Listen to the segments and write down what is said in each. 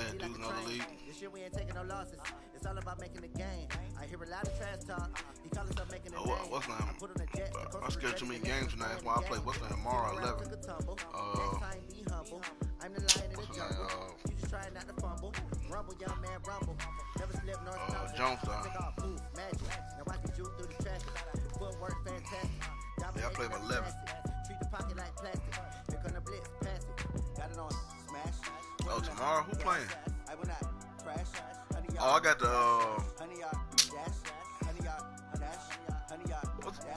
Man, dudes in other league. This year we ain't taking no losses. It's all about making the game. I hear a lot of trash talk. He calls himself making the game. What's name? I scared too many games tonight. That's why I play. What's name tomorrow? 11. What's the name? You just try not to fumble. Rumble, young man, rumble. Never slip nor stumble. Jonestar. Magic. Now I can juke through the traffic. Footwork fantastic. Yeah, I play with 11. Treat the pocket like plastic. Here come the blitz, pass it. Got it on smash. Oh, tomorrow? Who playing? I will not crash. Oh, I got the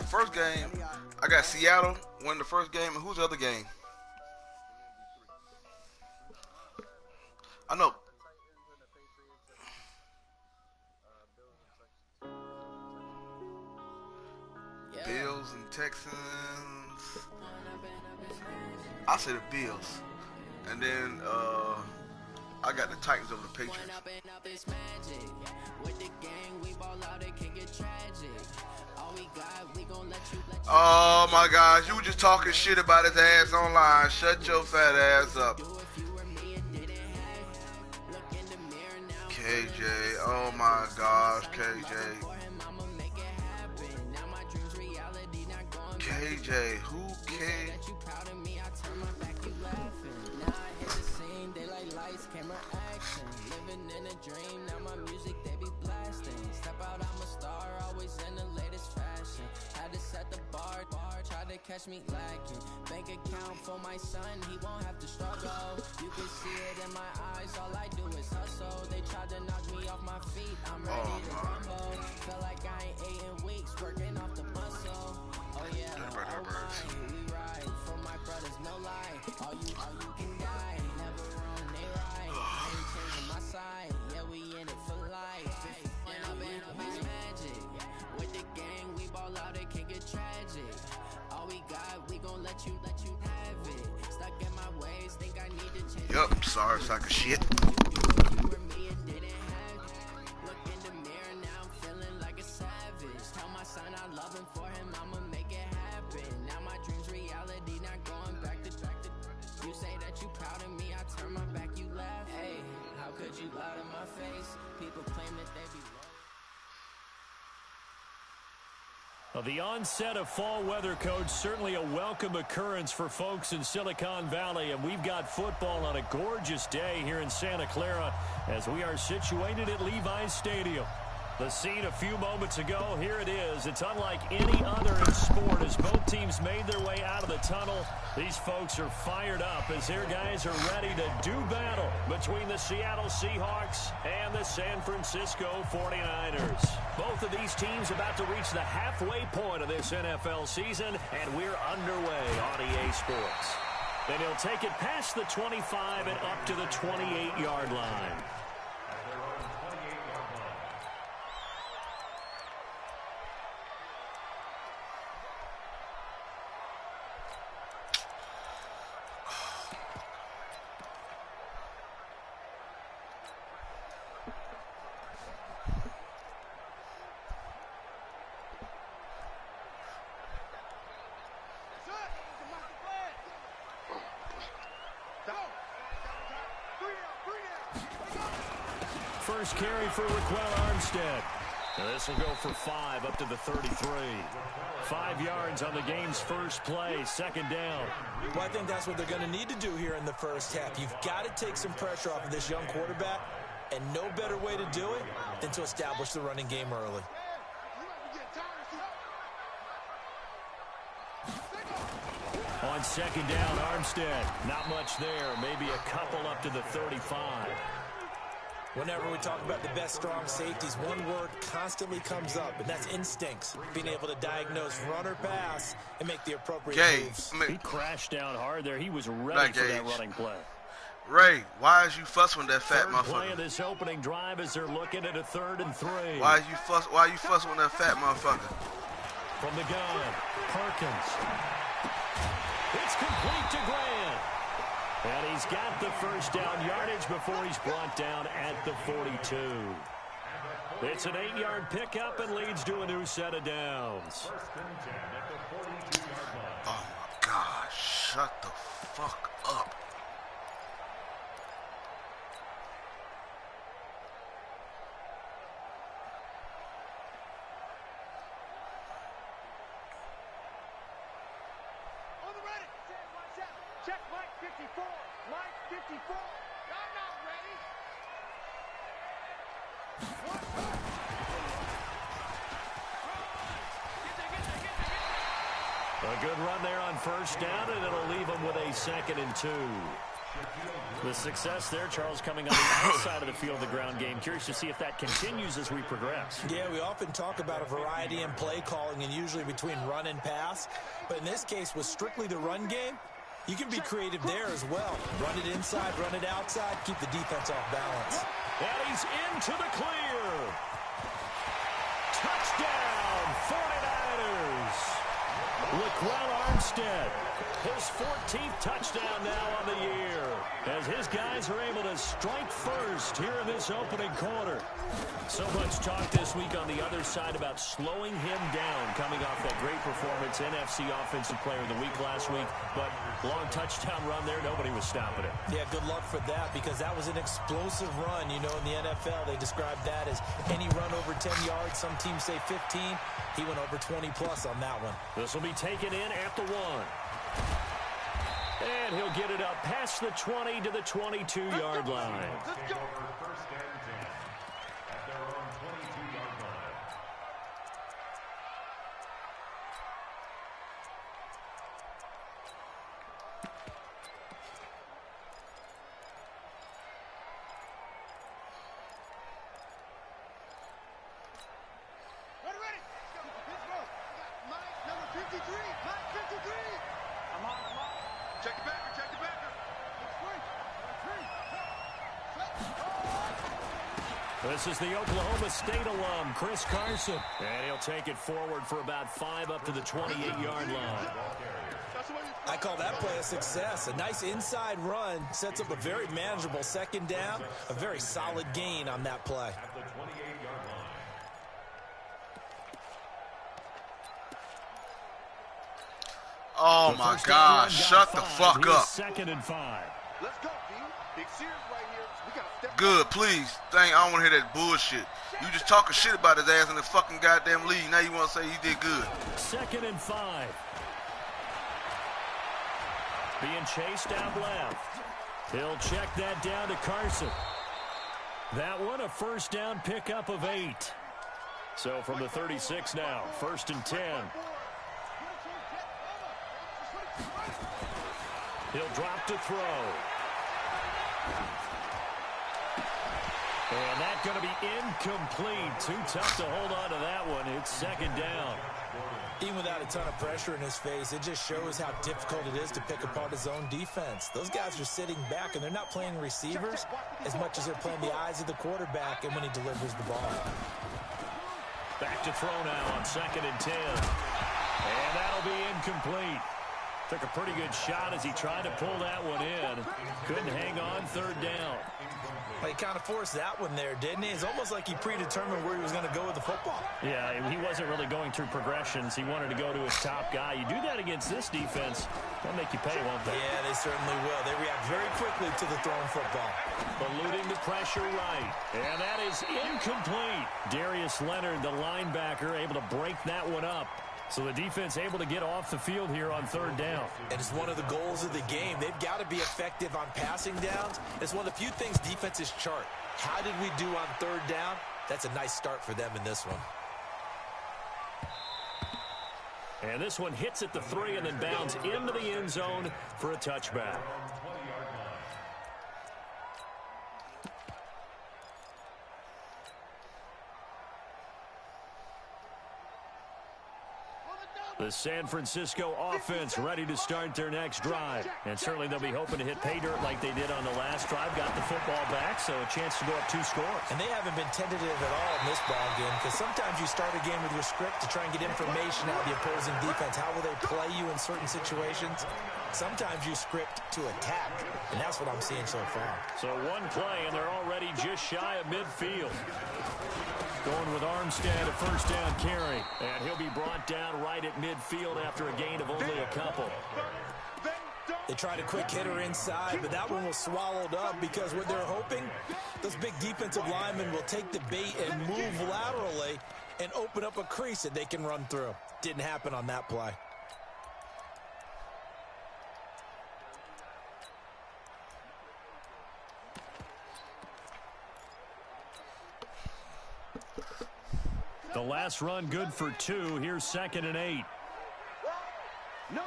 first game. I got Seattle win the first game. And who's the other game? I know. Bills and Texans. I say the Bills. And then I got the Titans over the Patriots. Oh my gosh, you were just talking shit about his ass online. Shut your fat ass up. KJ, oh my gosh, KJ. KJ, who cares? Camera action, living in a dream. Now my music they be blasting. Step out, I'm a star, always in the latest fashion. Had to set the bar, try to catch me lacking. Bank account for my son, he won't have to struggle. You can see it in my eyes, all I do is hustle. They tried to knock me off my feet, I'm ready to rumble. Feel like I ain't ate in weeks, working off the muscle. Oh yeah, oh my, we ride for my brothers, no lie. All you can die, never wrong, they right. I ain't changing my side, yeah, we in it for life. And I've been magic. With the gang, we ball out, it can get tragic. All we got, we gon' let you have it. Stuck in my ways, think I need to change. Yup, sorry, sack of shit. You were me, it didn't have it. Look in the mirror, now I'm feeling like a savage. Tell my son I love him, for him I'ma make it happen. Now my dreams reality, not going back to. You say that you proud of me, I turn my back, you laugh. Hey, how could you lie to my face? People claim that they be wrong. The onset of fall weather, Coach, certainly a welcome occurrence for folks in Silicon Valley, and we've got football on a gorgeous day here in Santa Clara as we are situated at Levi's Stadium. The scene a few moments ago, here it is. It's unlike any other in sport as both teams made their way out of the tunnel. These folks are fired up as their guys are ready to do battle between the Seattle Seahawks and the San Francisco 49ers. Both of these teams about to reach the halfway point of this NFL season, and we're underway on EA Sports. And he'll take it past the 25 and up to the 28-yard line. First carry for Raquel Armstead. This will go for 5 up to the 33. 5 yards on the game's first play, second down. Well, I think that's what they're going to need to do here in the first half. You've got to take some pressure off of this young quarterback, and no better way to do it than to establish the running game early. On second down, Armstead. Not much there. Maybe a couple up to the 35. Whenever we talk about the best strong safeties, one word constantly comes up, and that's instincts. Being able to diagnose run or pass and make the appropriate moves. He crashed down hard there. He was ready for that running play. Ray, why is you fussing with that fat motherfucker? Play of this opening drive as they're looking at a 3rd and 3. Why you fussing with that fat motherfucker? From the gun, Perkins. It's complete to Grant. And he's got the first down yardage before he's brought down at the 42. It's an 8-yard pickup and leads to a new set of downs. Oh, my gosh. Shut the fuck up. 54. Mike 54. I'm not ready. A good run there on first down, and it'll leave them with a 2nd and 2. The success there, Charles, coming on the outside of the field, the ground game. Curious to see if that continues as we progress. Yeah, we often talk about a variety in play calling and usually between run and pass. But in this case, with strictly the run game, you can be creative there as well. Run it inside, run it outside, keep the defense off balance. And he's into the clear. Touchdown, 49ers. Laquell Armstead, his 14th touchdown now on the year, as his guys are able to strike first here in this opening quarter. So much talk this week on the other side about slowing him down, coming off that great performance, NFC Offensive Player of the Week last week, but long touchdown run there, nobody was stopping it. Yeah, good luck for that, because that was an explosive run. You know, in the NFL, they describe that as any run over 10 yards. Some teams say 15. He went over 20-plus on that one. This will be taken in at the 1. And he'll get it up past the 20 to the 22-yard line. Let's go. First and 10 at their own 22-yard line. Ready. Let's go. Mike, number 53. Mike, 53. I'm on. Check the backer. This is the Oklahoma State alum, Chris Carson. And he'll take it forward for about 5 up to the 28-yard line. I call that play a success. A nice inside run sets up a very manageable 2nd down. A very solid gain on that play. At the 28-yard line. Oh, my God. Shut the fuck up. 2nd and 5. Let's go, D. Big Sears right here. We got to step Good, please. I don't want to hear that bullshit. You just talking shit about his ass in the fucking goddamn league. Now you want to say he did good. 2nd and 5. Being chased out left. He'll check that down to Carson. That one a first down pickup of 8. So from the 36 now, 1st and 10. He'll drop to throw. And that's going to be incomplete. Too tough to hold on to that one. It's 2nd down. Even without a ton of pressure in his face, it just shows how difficult it is to pick apart his own defense. Those guys are sitting back, and they're not playing receivers as much as they're playing the eyes of the quarterback and when he delivers the ball. Back to throw now on 2nd and 10. And that'll be incomplete. Took a pretty good shot as he tried to pull that one in. Couldn't hang on 3rd down. Well, he kind of forced that one there, didn't he? It's almost like he predetermined where he was going to go with the football. Yeah, he wasn't really going through progressions. He wanted to go to his top guy. You do that against this defense, they'll make you pay, won't they? Yeah, they certainly will. They react very quickly to the thrown football. Eluding the pressure right. And that is incomplete. Darius Leonard, the linebacker, able to break that one up. So the defense able to get off the field here on 3rd down. And it's one of the goals of the game. They've got to be effective on passing downs. It's one of the few things defenses chart. How did we do on 3rd down? That's a nice start for them in this one. And this one hits at the 3 and then bounds into the end zone for a touchback. The San Francisco offense ready to start their next drive. And certainly they'll be hoping to hit pay dirt like they did on the last drive. Got the football back, so a chance to go up 2 scores. And they haven't been tentative at all in this ball game, because sometimes you start a game with your script to try and get information out of the opposing defense. How will they play you in certain situations? Sometimes you script to attack, and that's what I'm seeing so far. So one play, and they're already just shy of midfield. Going with Armstead, a first down carry. And he'll be brought down right at midfield after a gain of only a couple. They tried a quick hitter inside, but that one was swallowed up because what they're hoping, those big defensive linemen will take the bait and move laterally and open up a crease that they can run through. Didn't happen on that play. The last run good for 2. Here's 2nd and 8. No.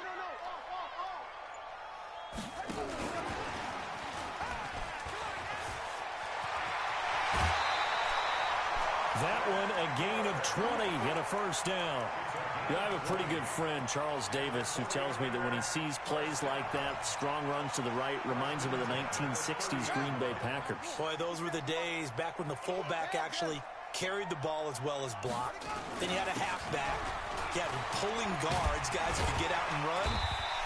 That one a gain of 20 and a first down. I have a pretty good friend, Charles Davis, who tells me that when he sees plays like that, strong runs to the right, reminds him of the 1960s Green Bay Packers. Boy, those were the days back when the fullback actually carried the ball as well as blocked. Then you had a halfback. You had pulling guards, guys who could get out and run.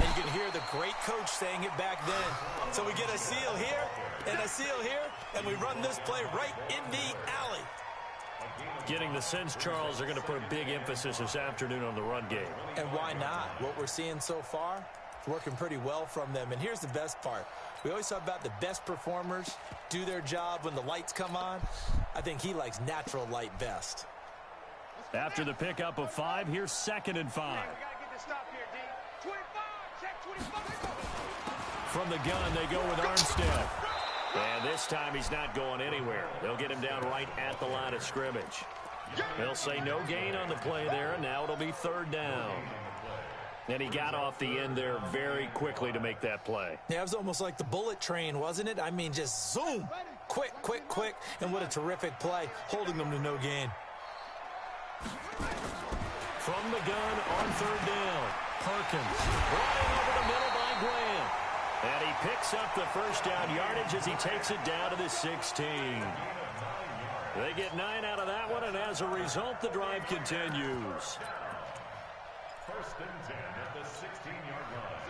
And you can hear the great coach saying it back then. So we get a seal here and a seal here, and we run this play right in the alley. Getting the sense, Charles, they're going to put a big emphasis this afternoon on the run game. And why not? What we're seeing so far, it's working pretty well from them. And here's the best part. We always talk about the best performers do their job when the lights come on. I think he likes natural light best. After the pickup of 5, here's 2nd and 5. We gotta get this stop here, D. 25, check 25. From the gun, they go with Armstead. And this time he's not going anywhere. They'll get him down right at the line of scrimmage. They'll say no gain on the play there, and now it'll be 3rd down. And he got off the end there very quickly to make that play. Yeah, it was almost like the bullet train, wasn't it? I mean, just zoom. Quick. And what a terrific play, holding them to no gain. From the gun on 3rd down, Perkins running over the middle by Graham. And he picks up the first down yardage as he takes it down to the 16. They get 9 out of that one, and as a result, the drive continues. 1st and 10 at the 16-yard line.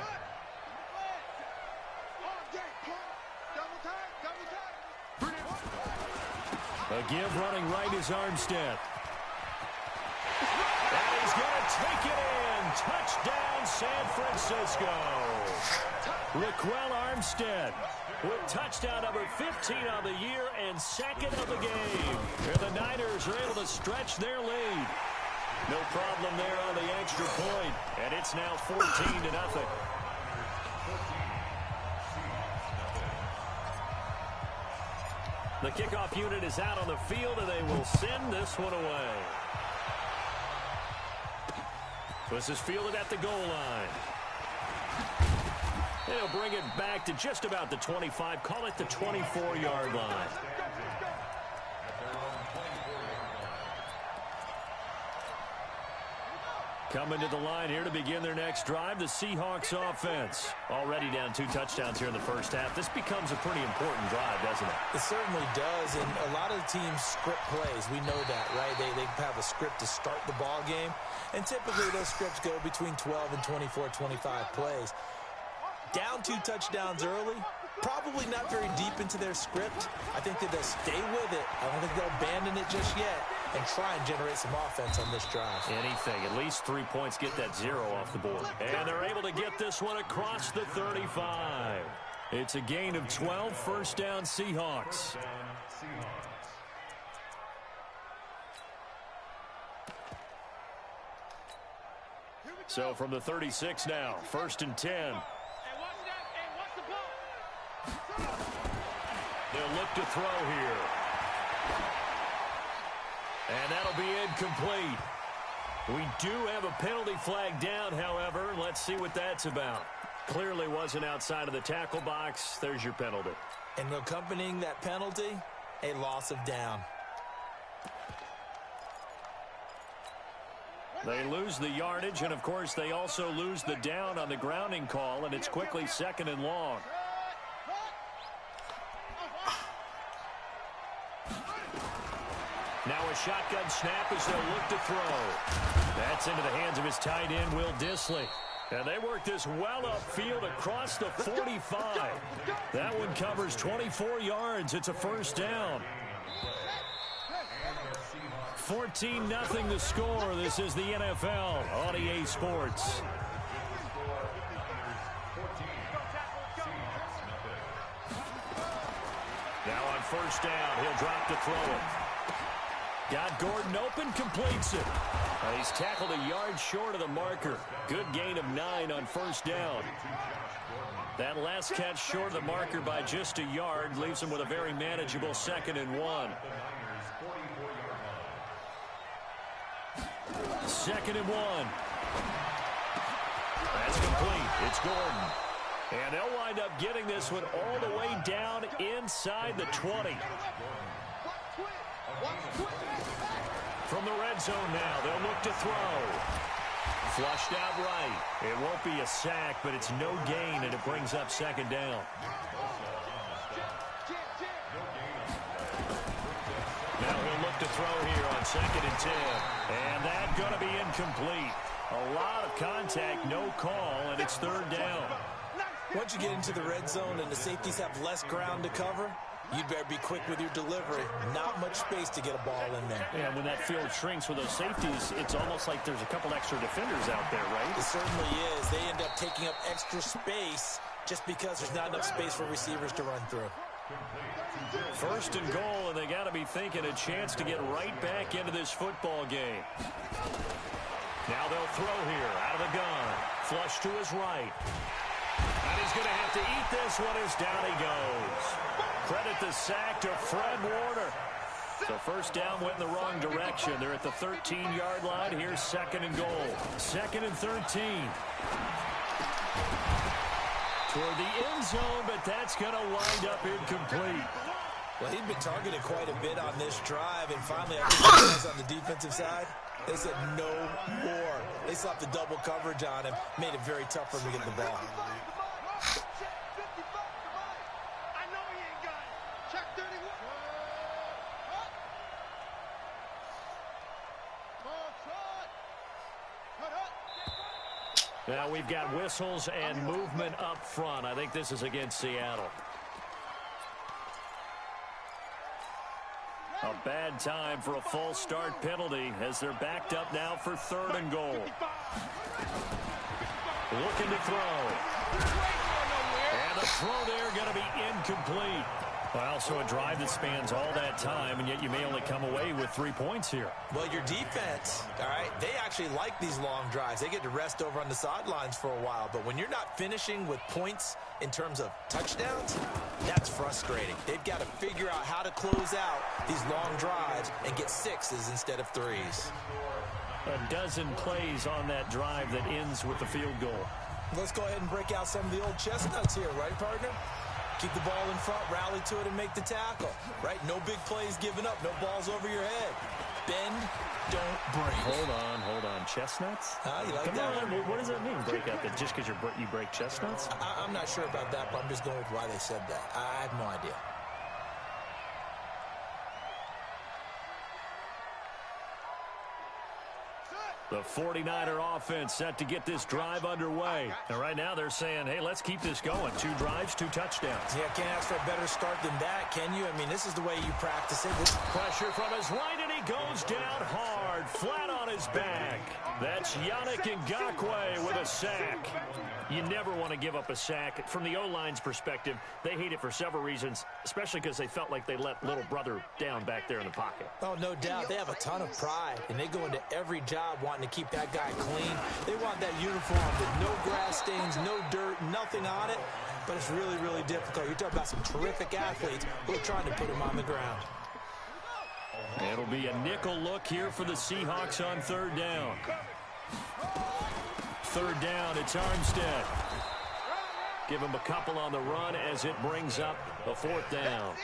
A give running right is Armstead. And he's going to take it in. Touchdown, San Francisco. Raquel Armstead with touchdown number 15 on the year and 2nd of the game. And the Niners are able to stretch their lead. No problem there on the extra point. And it's now 14-0. The kickoff unit is out on the field, and they will send this one away. This is fielded at the goal line. They'll bring it back to just about the 25. Call it the 24-yard line. Coming to the line here to begin their next drive, the Seahawks offense. Already down 2 touchdowns here in the first half. This becomes a pretty important drive, doesn't it? It certainly does, and a lot of the teams script plays. We know that, right? They have a script to start the ball game, and typically those scripts go between 12 and 24, 25 plays. Down 2 touchdowns early, probably not very deep into their script. I think that they'll stay with it. I don't think they'll abandon it just yet and try and generate some offense on this drive. Anything. At least 3 points, get that 0 off the board. And they're able to get this one across the 35. It's a gain of 12, first down Seahawks. So from the 36 now, 1st and 10. They'll look to throw here. And that'll be incomplete. We do have a penalty flag down, however. Let's see what that's about. Clearly wasn't outside of the tackle box. There's your penalty. And accompanying that penalty, a loss of down. They lose the yardage, and, of course, they also lose the down on the grounding call, and it's quickly 2nd and long. Now a shotgun snap as they'll look to throw. That's into the hands of his tight end, Will Dissly. And they work this well upfield across the 45. That one covers 24 yards. It's a first down. 14-0 the score. This is the NFL on EA Sports. Now on first down, he'll drop to throw it. Got Gordon open, completes it. He's tackled a yard short of the marker. Good gain of 9 on first down. That last catch short of the marker by just a yard leaves him with a very manageable 2nd and 1. 2nd and 1. That's complete. It's Gordon. And they'll wind up getting this one all the way down inside the 20. From the red zone now, they'll look to throw. Flushed out right. It won't be a sack, but it's no gain, and it brings up 2nd down. Now he'll look to throw here on 2nd and 10. And that's going to be incomplete. A lot of contact, no call, and it's 3rd down. Once you get into the red zone and the safeties have less ground to cover, you'd better be quick with your delivery. Not much space to get a ball in there. Yeah, when that field shrinks with those safeties, it's almost like there's a couple extra defenders out there, right? It certainly is. They end up taking up extra space just because there's not enough space for receivers to run through. 1st and goal, and they got to be thinking a chance to get right back into this football game. Now they'll throw here out of the gun. Flush to his right. And he's going to have to eat this one as down he goes. Credit the sack to Fred Warner. So 1st down went in the wrong direction. They're at the 13-yard line. Here's 2nd and goal. 2nd and 13. Toward the end zone, but that's going to wind up incomplete. Well, he'd been targeted quite a bit on this drive, and finally, I think the guys on the defensive side, they said no more. They slapped the double coverage on him, made it very tough for him to get the ball. Now we've got whistles and movement up front. I think this is against Seattle. A bad time for a false start penalty as they're backed up now for 3rd and goal. Looking to throw. And the throw there going to be incomplete. Well, so a drive that spans all that time, and yet you may only come away with 3 points here. Well, your defense, all right, they actually like these long drives. They get to rest over on the sidelines for a while. But when you're not finishing with points in terms of touchdowns, that's frustrating. They've got to figure out how to close out these long drives and get 6s instead of 3s. A dozen plays on that drive that ends with the field goal. Let's go ahead and break out some of the old chestnuts here, right, partner? Keep the ball in front, rally to it, and make the tackle. Right? No big plays given up. No balls over your head. Bend, don't break. Hold on. Chestnuts? You like Come that? on. What does that mean, break out? That just because you break chestnuts? I'm not sure about that, but I'm just going with why they said that. I have no idea. The 49er offense set to get this drive underway. And right now they're saying, hey, let's keep this going. 2 drives, 2 touchdowns. Yeah, can't ask for a better start than that, can you? I mean, this is the way you practice it. Pressure from his right, and he goes down hard, flat on his back. That's Yannick Ngakoue with a sack. You never want to give up a sack. From the O-line's perspective, they hate it for several reasons, especially because they felt like they let little brother down back there in the pocket. Oh, no doubt. They have a ton of pride, and they go into every job wanting to keep that guy clean. They want that uniform with no grass stains, no dirt, nothing on it. But it's really, really difficult. You're talking about some terrific athletes who are trying to put him on the ground. It'll be a nickel look here for the Seahawks on 3rd down. 3rd down, it's Armstead. Give him a couple on the run as it brings up a 4th down.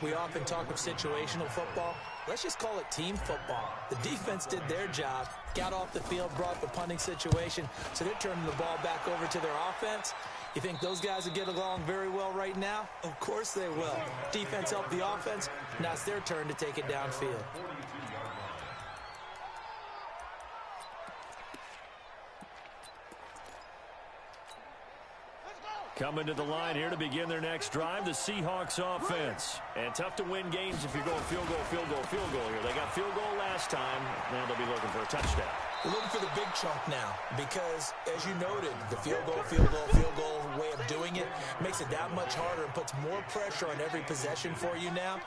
We often talk of situational football. Let's just call it team football. The defense did their job, got off the field, brought the punting situation, so they're turning the ball back over to their offense. You think those guys will get along very well right now? Of course they will. Defense helped the offense. Now it's their turn to take it downfield. Coming to the line here to begin their next drive, the Seahawks offense. And tough to win games if you're going field goal here. They got field goal last time. Now they'll be looking for a touchdown. They're looking for the big chunk now because, as you noted, the field goal way of doing it makes it that much harder and puts more pressure on every possession for you now.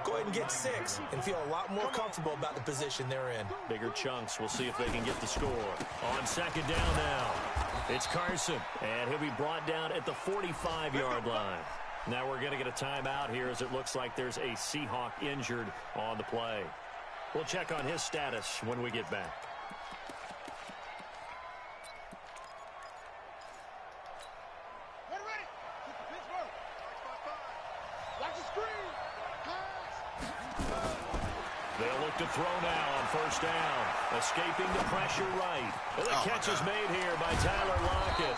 Go ahead and get 6 and feel a lot more comfortable about the position they're in. Bigger chunks. We'll see if they can get the score. On 2nd down now, it's Carson, and he'll be brought down at the 45-yard line. Now we're going to get a timeout here as it looks like there's a Seahawk injured on the play. We'll check on his status when we get back. They'll look to throw now on first down. Escaping the pressure right. And the catch is made here by Tyler Lockett.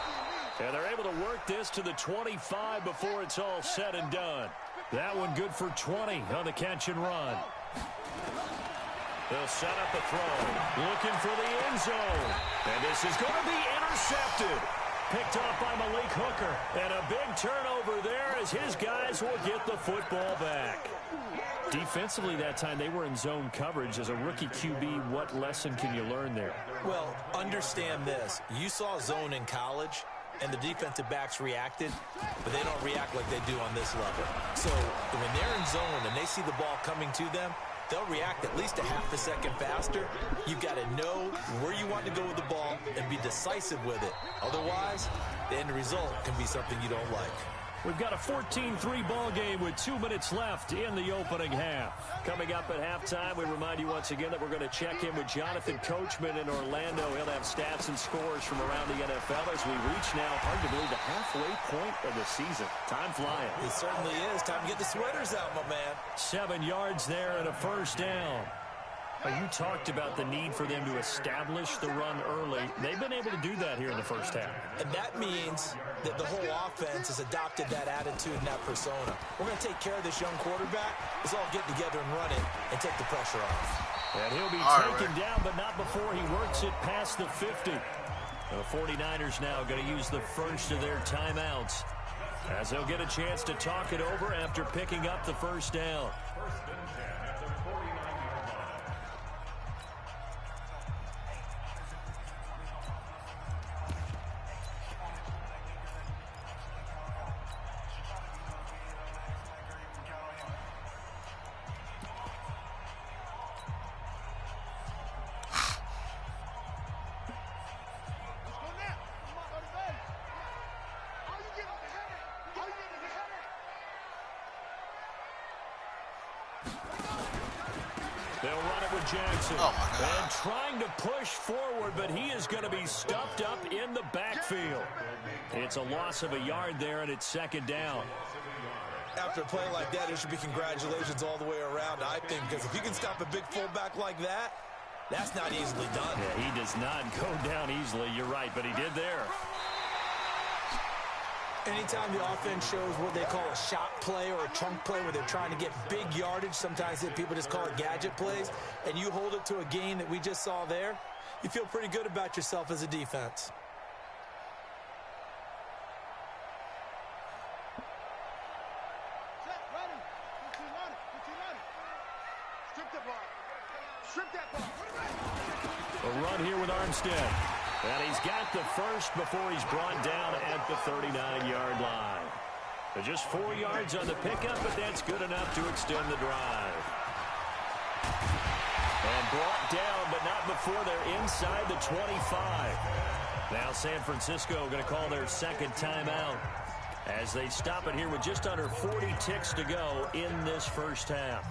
And they're able to work this to the 25 before it's all said and done. That one good for 20 on the catch and run. They'll set up a throw. Looking for the end zone. And this is going to be intercepted. Picked off by Malik Hooker. And a big turnover there as his guys will get the football back. Defensively that time, they were in zone coverage. As a rookie QB, what lesson can you learn there? Well, understand this. You saw zone in college, and the defensive backs reacted, but they don't react like they do on this level. So when they're in zone and they see the ball coming to them, they'll react at least a half a second faster. You've got to know where you want to go with the ball and be decisive with it. Otherwise, the end result can be something you don't like. We've got a 14-3 ball game with 2 minutes left in the opening half. Coming up at halftime, we remind you once again that we're going to check in with Jonathan Coachman in Orlando. He'll have stats and scores from around the NFL as we reach now, hard to believe, the halfway point of the season. Time flying. It certainly is. Time to get the sweaters out, my man. 7 yards there and a first down. You talked about the need for them to establish the run early. They've been able to do that here in the first half. And that means that the whole offense has adopted that attitude and that persona. We're going to take care of this young quarterback. Let's all get together and run it and take the pressure off. And he'll be taken down, but not before he works it past the 50. The 49ers now going to use the first of their timeouts as they'll get a chance to talk it over after picking up the first down. They'll run it with Jackson. Oh, my God. And trying to push forward, but he is going to be stuffed up in the backfield. It's a loss of a yard there, and it's second down. After a play like that, there should be congratulations all the way around, I think, because if you can stop a big fullback like that, that's not easily done. Yeah, he does not go down easily. You're right, but he did there. Anytime the offense shows what they call a shot play or a chunk play where they're trying to get big yardage, sometimes people just call it gadget plays, and you hold it to a gain that we just saw there, you feel pretty good about yourself as a defense. A run here with Armstead. And he's got the first before he's brought down at the 39-yard line. But just 4 yards on the pickup, but that's good enough to extend the drive. And brought down, but not before they're inside the 25. Now San Francisco going to call their second timeout as they stop it here with just under 40 ticks to go in this first half.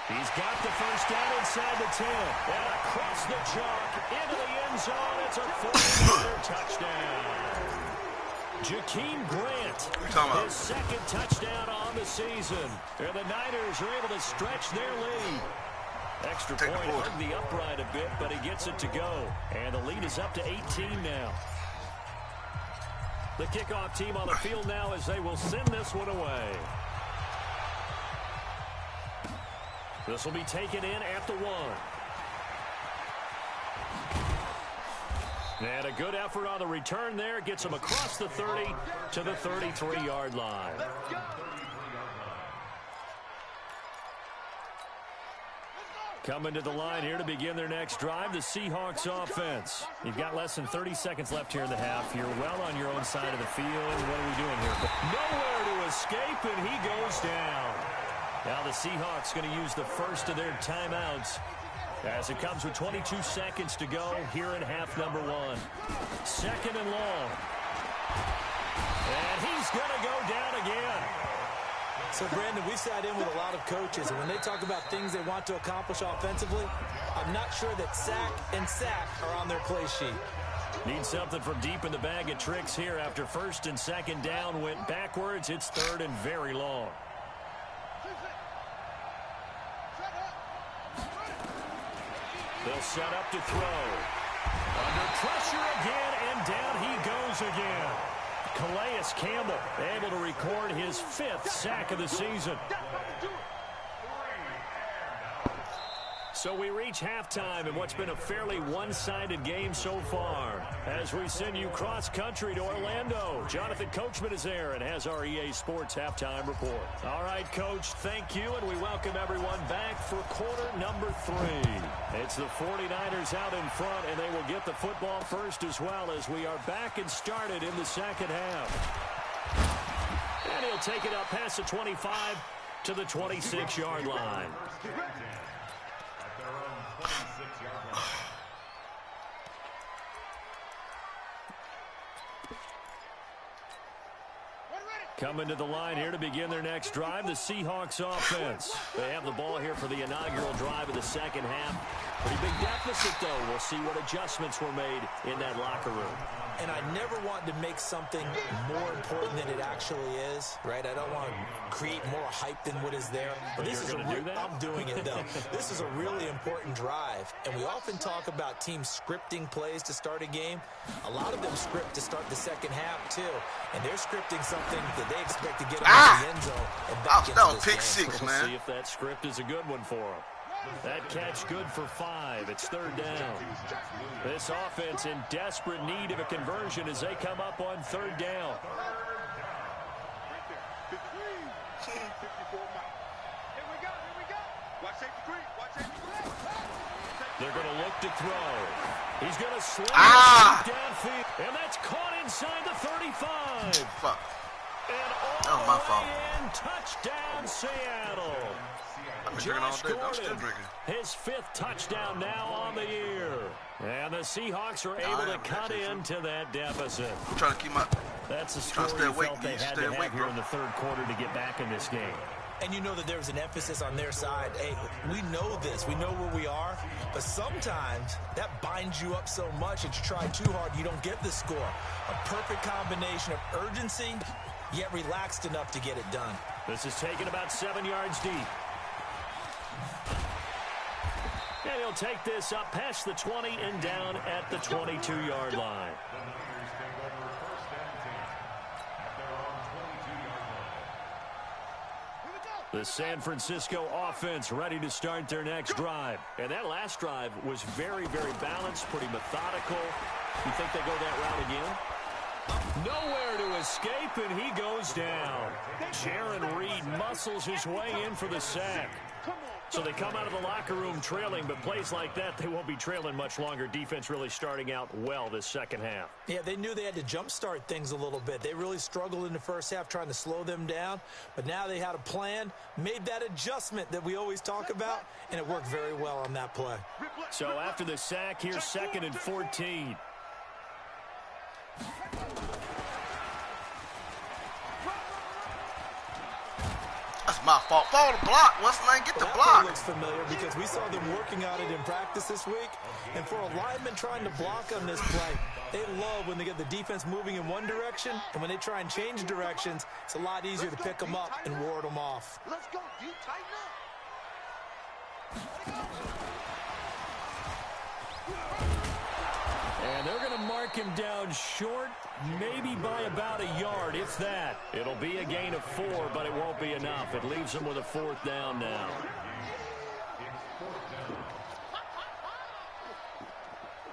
He's got the first down inside the 10. And across the chalk into the end zone. It's a 40-yarder touchdown. Jakeem Grant, his second touchdown on the season. And the Niners are able to stretch their lead. Extra point, hugged the upright a bit, but he gets it to go. And the lead is up to 18 now. The kickoff team on the field now as they will send this one away. This will be taken in at the 1. And a good effort on the return there. Gets him across the 30 to the 33-yard line. Coming to the line here to begin their next drive, the Seahawks offense. You've got less than 30 seconds left here in the half. You're well on your own side of the field. What are we doing here? Nowhere to escape, and he goes down. Now the Seahawks going to use the first of their timeouts as it comes with 22 seconds to go here in half number 1. Second and long. And he's going to go down again. So, Brandon, we sat in with a lot of coaches, and when they talk about things they want to accomplish offensively, I'm not sure that sack and sack are on their play sheet. Need something from deep in the bag of tricks here after first and second down went backwards. It's third and very long. They'll set up to throw. Under pressure again, and down he goes again. Calais Campbell able to record his 5th sack of the season. So we reach halftime in what's been a fairly one-sided game so far. As we send you cross-country to Orlando, Jonathan Coachman is there and has our EA Sports halftime report. All right, Coach, thank you, and we welcome everyone back for quarter number 3. It's the 49ers out in front, and they will get the football first as well as we are back and started in the second half. And he'll take it up past the 25 to the 26-yard line. Coming to the line here to begin their next drive, the Seahawks offense. They have the ball here for the inaugural drive of the second half. Pretty big deficit, though. We'll see what adjustments were made in that locker room. And I never want to make something more important than it actually is, right? I don't want to create more hype than what is there. But this is I'm doing it, though. This is a really important drive. And we often talk about teams scripting plays to start a game. A lot of them script to start the second half, too. And they're scripting something that they expect to get them in the end zone and back into this pick game. 6, We'll man. see if that script is a good one for them. That catch good for 5. It's third down. This offense in desperate need of a conversion as they come up on third down. They're going to look to throw. He's going to sling it downfield. And that's caught inside the 35. Fuck. And That was my fault. in, touchdown Seattle. I've been drinking all day. I'm still drinking. His 5th touchdown now on the year. And the Seahawks are able to cut into that deficit. I'm trying to keep my... That's the score you felt they had to have here in the third quarter to get back in this game. And you know that there was an emphasis on their side. Hey, we know this. We know where we are. But sometimes that binds you up so much that you try too hard, you don't get the score. A perfect combination of urgency, yet relaxed enough to get it done. This is taken about 7 yards deep. And he'll take this up past the 20 and down at the 22-yard line. The San Francisco offense ready to start their next drive. And that last drive was very, very balanced, pretty methodical. You think they go that route again? Nowhere to escape, and he goes down. Jaron Reed muscles his way in for the sack. So they come out of the locker room trailing, but plays like that, they won't be trailing much longer. Defense really starting out well this second half. Yeah, they knew they had to jumpstart things a little bit. They really struggled in the first half trying to slow them down, but now they had a plan, made that adjustment that we always talk about, and it worked very well on that play. So after the sack, here's 2nd and 14. That's my fault. Fall the block. What's the name? Get the That block. looks familiar because we saw them working on it in practice this week. And for a lineman trying to block on this play, they love when they get the defense moving in one direction. And when they try and change directions, it's a lot easier to pick them up and ward them off. Let's go. You tighten up. And they're going to mark him down short, maybe by about a yard, if that. It'll be a gain of 4, but it won't be enough. It leaves him with a 4th down now.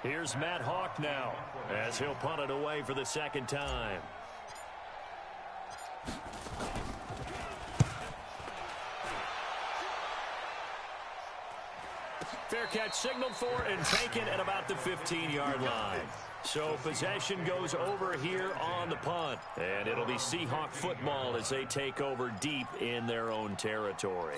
Here's Matt Hawk now, as he'll punt it away for the second time. Fair catch signaled for and taken at about the 15-yard line. So possession goes over here on the punt. And it'll be Seahawk football as they take over deep in their own territory.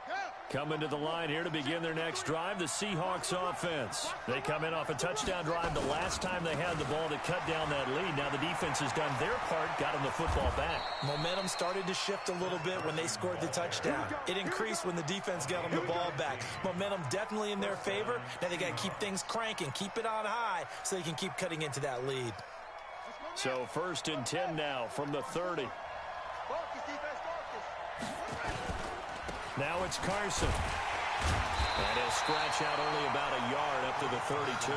Go. Coming to the line here to begin their next drive, the Seahawks offense. They come in off a touchdown drive the last time they had the ball to cut down that lead. Now the defense has done their part, got them the football back. Momentum started to shift a little bit when they scored the touchdown. It increased when the defense got them the ball back. Momentum definitely in their favor. Now they got to keep things cranking, keep it on high so they can keep cutting into that lead. So 1st and 10 now from the 30. Now it's Carson. And he'll scratch out only about a yard up to the 32.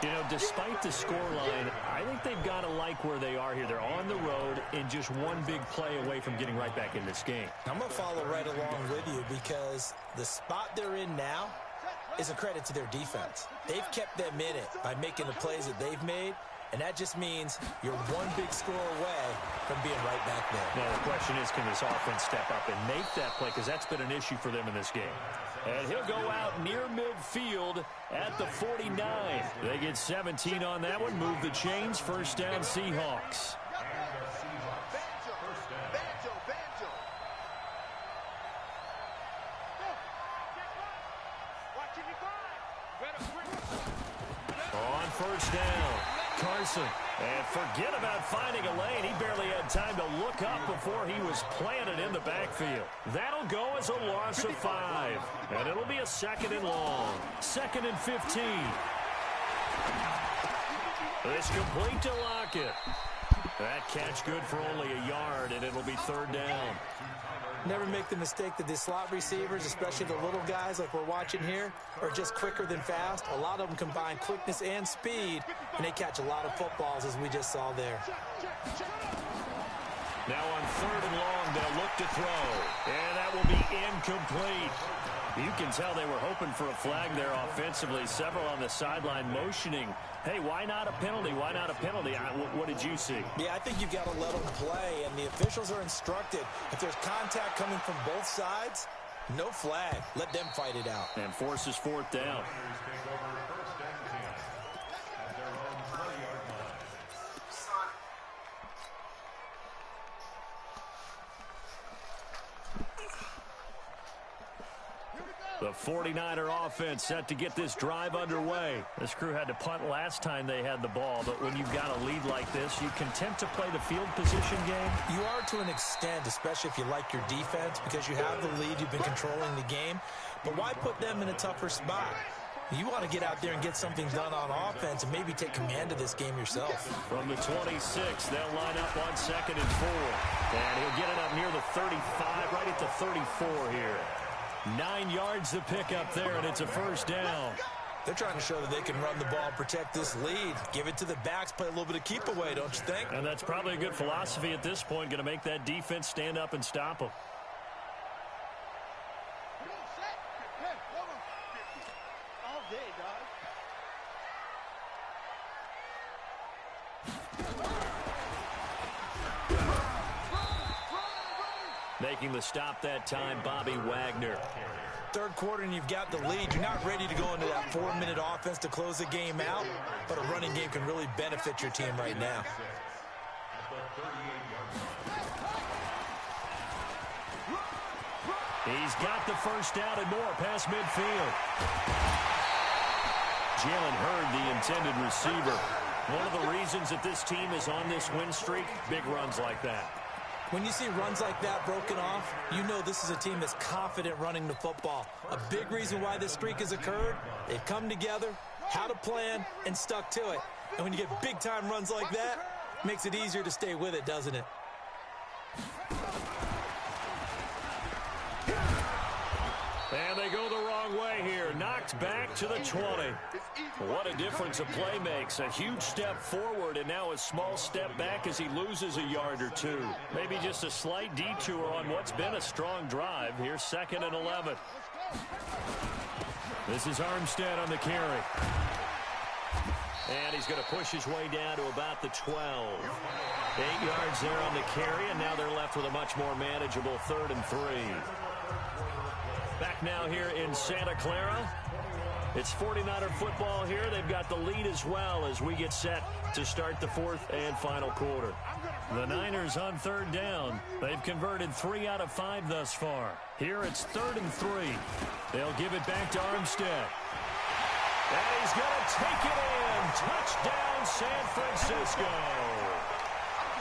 You know, despite the scoreline, I think they've got to like where they are here. They're on the road and just one big play away from getting right back in this game. I'm going to follow right along with you because the spot they're in now is a credit to their defense. They've kept them in it by making the plays that they've made. And that just means you're one big score away from being right back there. Now, the question is, can this offense step up and make that play? Because that's been an issue for them in this game. And he'll go out near midfield at the 49. They get 17 on that one. Move the chains. 1st down, Seahawks. On 1st down. Carson, and forget about finding a lane. He barely had time to look up before he was planted in the backfield. That'll go as a loss of 5, and it'll be a 2nd and long. 2nd and 15. It's complete to Lockett. That catch good for only a yard, and it'll be 3rd down. Never make the mistake that the slot receivers, especially the little guys like we're watching here, are just quicker than fast. A lot of them combine quickness and speed, and they catch a lot of footballs, as we just saw there. Now on 3rd and long, they'll look to throw, and that will be incomplete. You can tell they were hoping for a flag there offensively. Several on the sideline motioning, hey, why not a penalty? Why not a penalty? What did you see? Yeah, I think you've got to let them play, and the officials are instructed. If there's contact coming from both sides, no flag. Let them fight it out. And forces 4th down. The 49er offense set to get this drive underway. This crew had to punt last time they had the ball, but when you've got a lead like this, you content to play the field position game? You are to an extent, especially if you like your defense, because you have the lead, you've been controlling the game. But why put them in a tougher spot? You want to get out there and get something done on offense and maybe take command of this game yourself. From the 26, they'll line up on 2nd and 4. And he'll get it up near the 35, right at the 34 here. 9 yards to pick up there, and it's a 1st down. They're trying to show that they can run the ball and protect this lead. Give it to the backs, play a little bit of keep away, don't you think? And that's probably a good philosophy at this point, going to make that defense stand up and stop them. All day, dog. Making the stop that time, Bobby Wagner. 3rd quarter and you've got the lead. You're not ready to go into that 4-minute offense to close the game out, but a running game can really benefit your team right now. He's got the 1st down and more past midfield. Jalen Hurd, the intended receiver. One of the reasons that this team is on this win streak, big runs like that. When you see runs like that broken off, you know this is a team that's confident running the football. A big reason why this streak has occurred, they've come together, had a plan, and stuck to it. And when you get big-time runs like that, it makes it easier to stay with it, doesn't it? And they go the wrong way here. Knocked back to the 20. What a difference a play makes. A huge step forward and now a small step back as he loses a yard or 2. Maybe just a slight detour on what's been a strong drive. Here's 2nd and 11. This is Armstead on the carry. And he's going to push his way down to about the 12. 8 yards there on the carry, and now they're left with a much more manageable 3rd and 3. Back now here in Santa Clara. It's 49er football here. They've got the lead as well as we get set to start the 4th and final quarter. The Niners on third down. They've converted 3 out of 5 thus far. Here it's 3rd and 3. They'll give it back to Armstead. And he's going to take it in. Touchdown, San Francisco.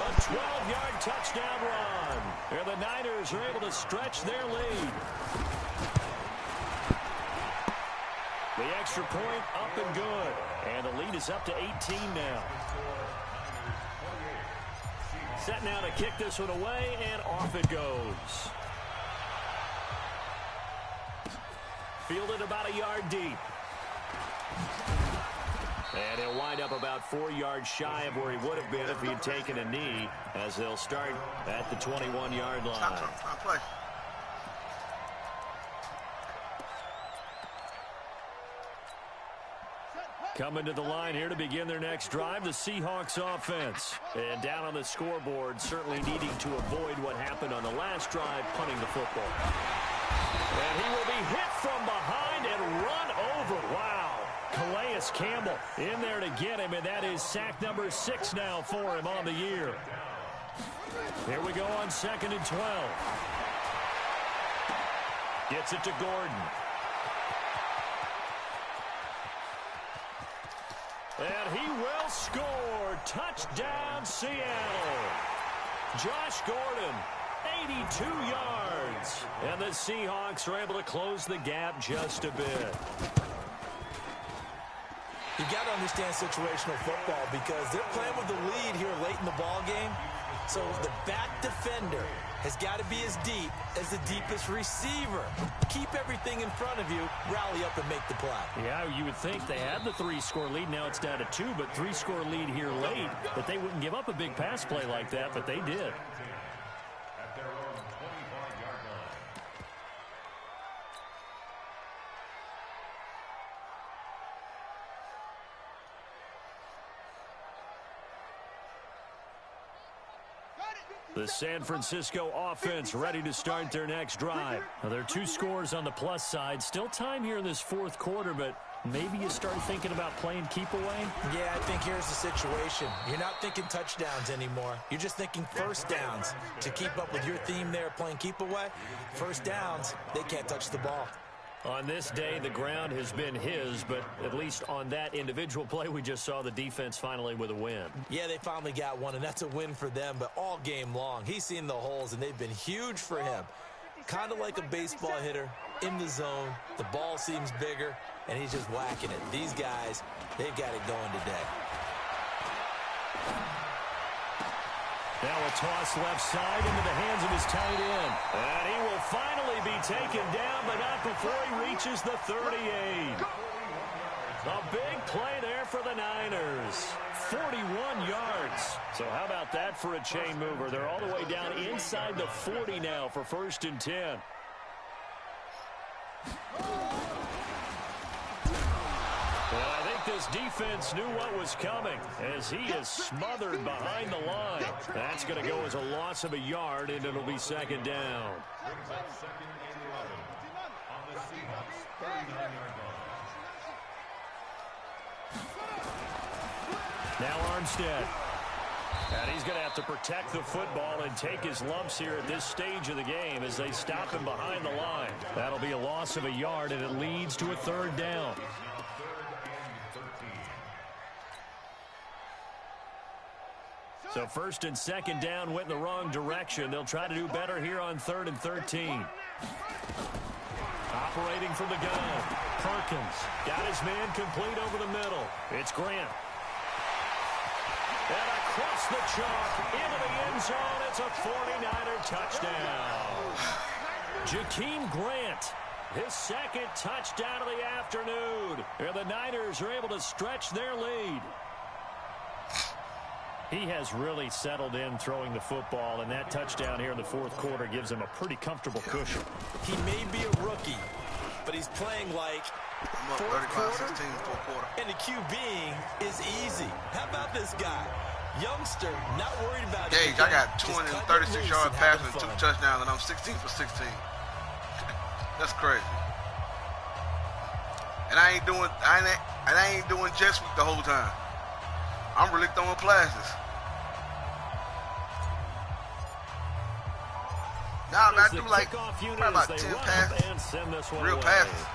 A 12-yard touchdown run. Here the Niners are able to stretch their lead. The extra point up and good. And the lead is up to 18 now. Set now to kick this one away, and off it goes. Fielded about a yard deep. And he'll wind up about 4 yards shy of where he would have been if he had taken a knee, as they'll start at the 21-yard line. Stop. Coming to the line here to begin their next drive, the Seahawks offense. And down on the scoreboard, certainly needing to avoid what happened on the last drive, punting the football. And he will be hit from behind and run over. Wow. Calais Campbell in there to get him, and that is sack number 6 now for him on the year. Here we go on 2nd and 12. Gets it to Gordon. And he will score. Touchdown, Seattle. Josh Gordon, 82 yards. And the Seahawks are able to close the gap just a bit. You got to understand situational football because they're playing with the lead here late in the ball game. So the back defender has got to be as deep as the deepest receiver. Keep everything in front of you, rally up and make the play. Yeah, you would think they had the 3-score lead. Now it's down to 2, but 3-score lead here late. That they wouldn't give up a big pass play like that, but they did. At their own 25-yard line. The San Francisco offense ready to start their next drive. Now, there are 2 scores on the plus side. Still time here in this 4th quarter, but maybe you start thinking about playing keep away? Yeah, I think here's the situation. You're not thinking touchdowns anymore. You're just thinking first downs. To keep up with your theme there, playing keep away, first downs, they can't touch the ball. On this day, the ground has been his, but at least on that individual play, we just saw the defense finally with a win. Yeah, they finally got one, and that's a win for them, but all game long, he's seen the holes, and they've been huge for him. Kind of like a baseball hitter, in the zone, the ball seems bigger, and he's just whacking it. These guys, they've got it going today. Now a toss left side into the hands of his tight end. And he will finally be taken down, but not before he reaches the 38. A big play there for the Niners. 41 yards. So how about that for a chain mover? They're all the way down inside the 40 now for 1st and 10. Well, I think this defense knew what was coming as he is smothered behind the line. That's going to go as a loss of a yard, and it'll be 2nd down. Brings up 2nd and 11 on the Seahawks 39-yard line. Now Armstead. And he's going to have to protect the football and take his lumps here at this stage of the game as they stop him behind the line. That'll be a loss of a yard, and it leads to a 3rd down. So 1st and 2nd down went in the wrong direction. They'll try to do better here on 3rd and 13. Operating from the gun. Perkins got his man complete over the middle. It's Grant. And across the chalk into the end zone. It's a 49er touchdown. Jakeem Grant, his 2nd touchdown of the afternoon. And the Niners are able to stretch their lead. He has really settled in throwing the football, and that touchdown here in the 4th quarter gives him a pretty comfortable cushion. He may be a rookie, but he's playing like fourth quarter, and the QBing is easy. How about this guy? Youngster, not worried about Gage, I got 236-yard passes and 2 touchdowns, and I'm 16 for 16. That's crazy. And I ain't doing jet sweep the whole time. I'm really throwing passes. Nah, man, I The do like kickoff unit probably as about they 10 run passes. up and send this one Real away. passes.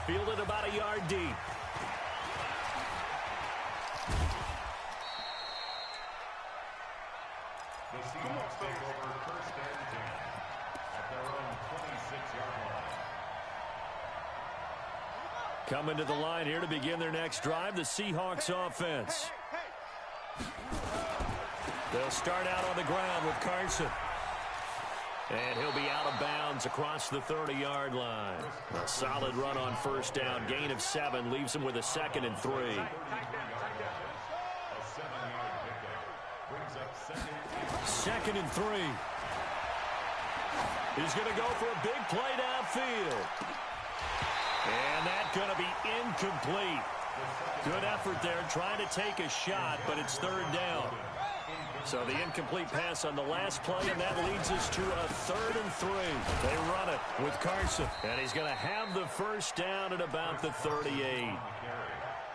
Fielded about a yard deep. The Seahawks take over first and 10 at their own 26-yard line. Coming to the line here to begin their next drive, the Seahawks offense. They'll start out on the ground with Carson. And he'll be out of bounds across the 30-yard line. A solid run on first down. Gain of 7 leaves him with a 2nd and 3. A 7-yard pickup brings up second. 2nd and 3. He's going to go for a big play downfield. And that's going to be incomplete. Good effort there trying to take a shot, but it's 3rd down. So the incomplete pass on the last play, and that leads us to a 3rd and 3. They run it with Carson, and he's going to have the first down at about the 38.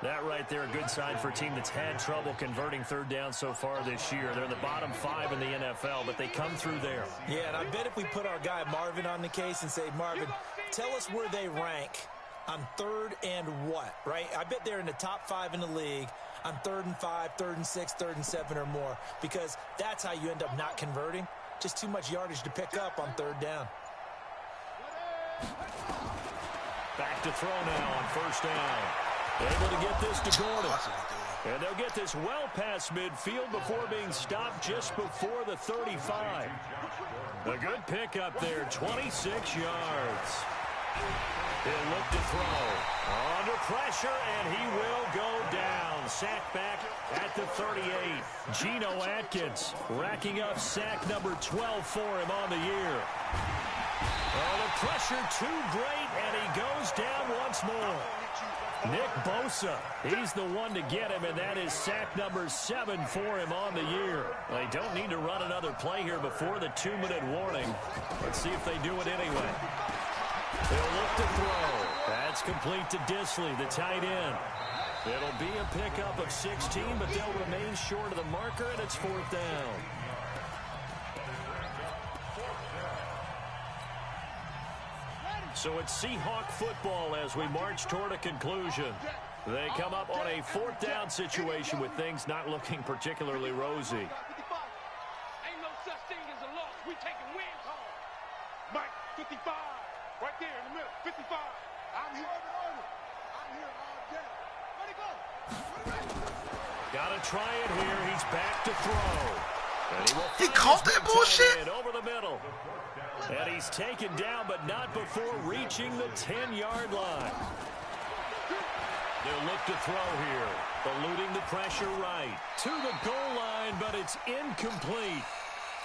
That right there, a good sign for a team that's had trouble converting 3rd down so far this year. They're in the bottom 5 in the NFL, but they come through there. Yeah, and I bet if we put our guy Marvin on the case and say, Marvin, tell us where they rank on 3rd and what, right? I bet they're in the top 5 in the league on 3rd and 5, 3rd and 6, 3rd and 7 or more, because that's how you end up not converting. Just too much yardage to pick up on 3rd down. Back to throw now on first down. Able to get this to Gordon. And they'll get this well past midfield before being stopped just before the 35. A good pickup there, 26 yards. He'll look to throw. Under pressure, and he will go down. Sack back at the 38. Geno Atkins racking up sack number 12 for him on the year. Oh, the pressure too great, and he goes down once more. Nick Bosa, he's the one to get him, and that is sack number 7 for him on the year. They don't need to run another play here before the 2-minute warning. Let's see if they do it anyway. They'll look to throw. That's complete to Disley, the tight end. It'll be a pickup of 16, but they'll remain short of the marker, and it's 4th down. So it's Seahawk football as we march toward a conclusion. They come up on a 4th down situation with things not looking particularly rosy. Ain't no such thing as a loss. We taking wins home. Mike, 55. Right there in the middle. 55. I'm here. I'm here all day. Where'd he go? Got to try it here. He's back to throw. And He caught that bullshit? Over the middle. And he's taken down, but not before reaching the 10-yard line. They'll look to throw here. Eluding the pressure right. To the goal line, but it's incomplete.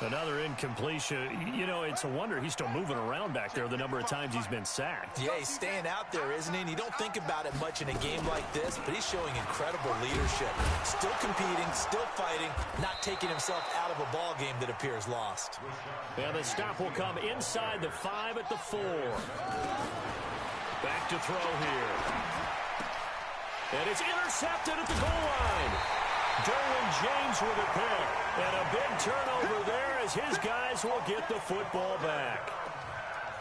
Another incompletion. You know, it's a wonder he's still moving around back there the number of times he's been sacked. Yeah, he's staying out there, isn't he? And you don't think about it much in a game like this, but he's showing incredible leadership. Still competing, still fighting, not taking himself out of a ball game that appears lost. And the stop will come inside the 5 at the 4. Back to throw here. And it's intercepted at the goal line. Derwin James with a pick. And a big turnover there as his guys will get the football back.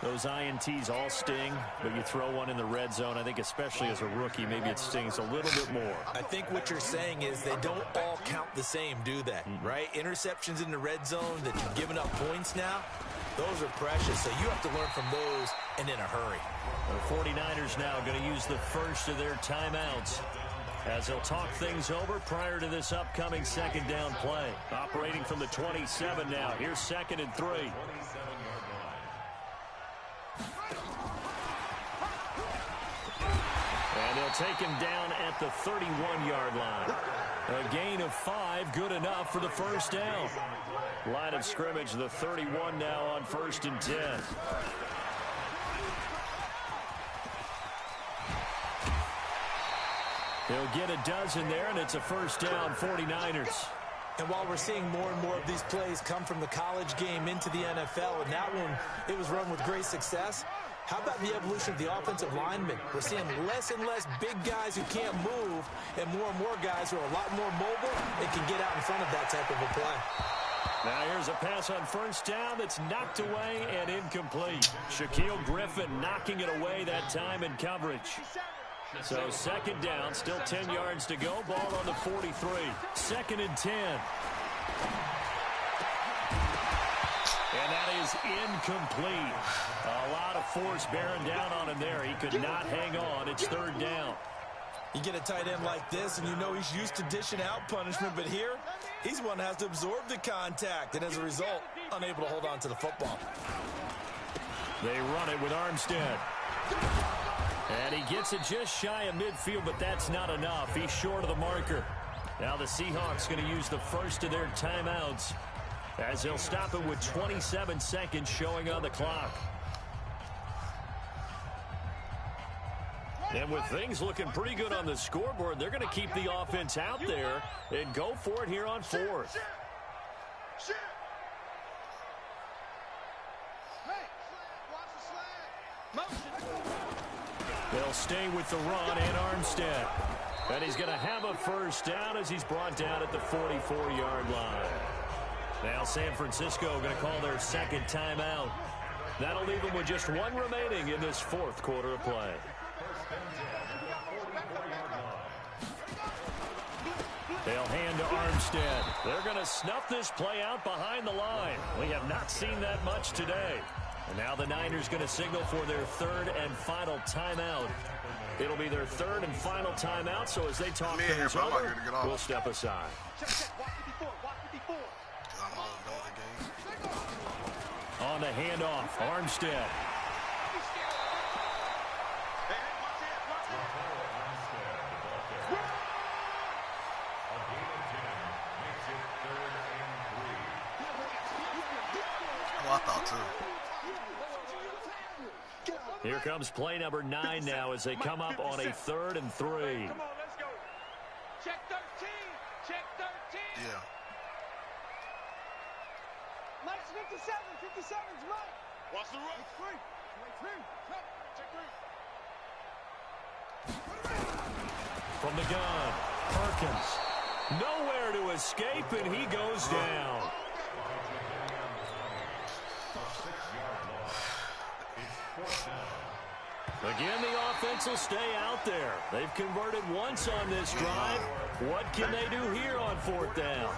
Those INTs all sting, but you throw one in the red zone, I think especially as a rookie, maybe it stings a little bit more. I think what you're saying is they don't all count the same, do they? Right? Interceptions in the red zone that you've given up points now, those are precious. So you have to learn from those and in a hurry. The 49ers now going to use the first of their timeouts as they'll talk things over prior to this upcoming 2nd down play. Operating from the 27 now. Here's 2nd and 3. And they'll take him down at the 31-yard line. A gain of 5, good enough for the first down. Line of scrimmage, the 31 now on 1st and 10. He'll get a dozen there, and it's a first down, 49ers. And while we're seeing more and more of these plays come from the college game into the NFL, and that one, it was run with great success, how about the evolution of the offensive linemen? We're seeing less and less big guys who can't move, and more guys who are a lot more mobile and can get out in front of that type of a play. Now here's a pass on first down that's knocked away and incomplete. Shaquille Griffin knocking it away that time in coverage. So second down, still 10 yards to go. Ball on the 43. 2nd and 10. And that is incomplete. A lot of force bearing down on him there. He could not hang on. It's 3rd down. You get a tight end like this, and you know he's used to dishing out punishment, but here, he's one that has to absorb the contact, and as a result, unable to hold on to the football. They run it with Armstead. And he gets it just shy of midfield, but that's not enough. He's short of the marker. Now the Seahawks going to use the first of their timeouts as they'll stop it with 27 seconds showing on the clock. And with things looking pretty good on the scoreboard, they're going to keep the offense out there and go for it here on 4th. They'll stay with the run and Armstead. And he's going to have a first down as he's brought down at the 44-yard line. Now San Francisco going to call their 2nd timeout. That'll leave them with just one remaining in this 4th quarter of play. They'll hand to Armstead. They're going to snuff this play out behind the line. We have not seen that much today. And now the Niners going to signal for their 3rd and final timeout. It'll be their 3rd and final timeout, so as they talk things over, we'll step aside. On the handoff, Armstead. I thought too. Here comes play number 9 now as they come up on a 3rd and 3. Come on, let's go. Check 13. Check 13. Yeah. Mike's 57. 57's Mike. Watch the run. Check 3. From the gun, Perkins. Nowhere to escape, and he goes down. Again, the offense will stay out there. They've converted once on this drive. What can they do here on 4th down?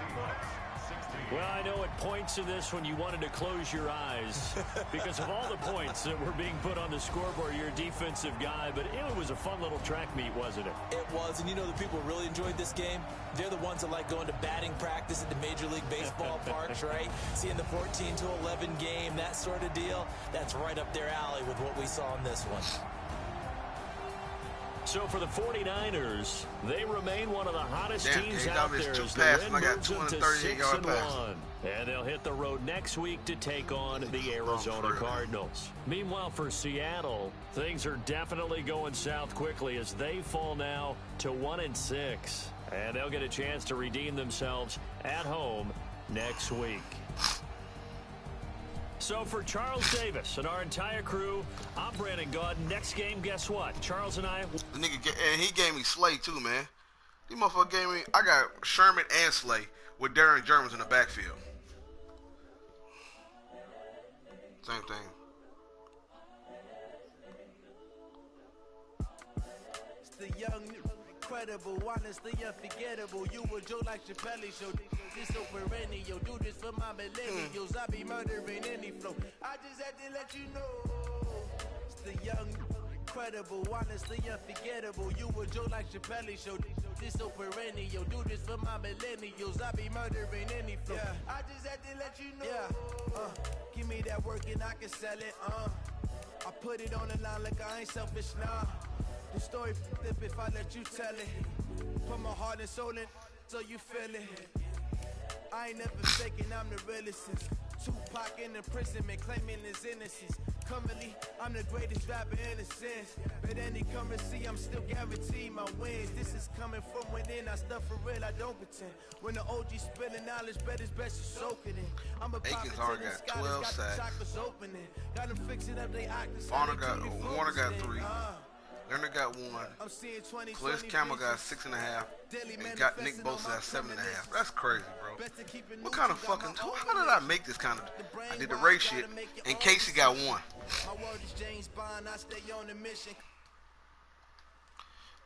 Well, I know at points in this when you wanted to close your eyes because of all the points that were being put on the scoreboard. You're a defensive guy, but it was a fun little track meet, wasn't it? It was, and you know the people who really enjoyed this game? They're the ones that like going to batting practice at the Major League Baseball parks, right? Seeing the 14-11 game, that sort of deal, that's right up their alley with what we saw in this one. So for the 49ers, they remain one of the hottest teams out there as the win moves them to 6-1. And they'll hit the road next week to take on the Arizona Cardinals. Meanwhile, for Seattle, things are definitely going south quickly as they fall now to 1-6. And they'll get a chance to redeem themselves at home next week. So for Charles Davis and our entire crew, I'm Brandon Gaudin. Next game, guess what? Charles and I... The nigga, and he gave me Slay too, man. These motherfuckers gave me... I got Sherman and Slay with Darren Jermans in the backfield. Same thing. It's the young, incredible, honestly unforgettable. You a Joe like Chappelle show. This so perennial. Do this for my millennials. I be murdering any flow. I just had to let you know. It's the young, incredible, honestly unforgettable. You a Joe like Chappelle show. This so perennial. Do this for my millennials. I be murdering any flow. Yeah. I just had to let you know. Yeah. Give me that work and I can sell it. I put it on the line like I ain't selfish, nah. The story flip if I let you tell it. Put my heart and soul in so you feel it. I ain't never faking, I'm the realest since Tupac in imprisonment, claiming his innocence. Currently, I'm the greatest rapper in a sense. But any currency, I'm still guaranteed my wins. This is coming from within, I stuff for real, I don't pretend. When the OG spilling knowledge, bet it's best you soak it in. I'm a Aikens already got 12 sacks. Got them fixing up they octopus. Warner got 3. Leonard got 1. Calais Campbell got 6.5. And got Nick Bosa at 7.5. That's crazy, bro. What kind of fucking... How did I make this kind of... I did the race shit, and Casey got 1. My word is James Bond, I stay on the mission.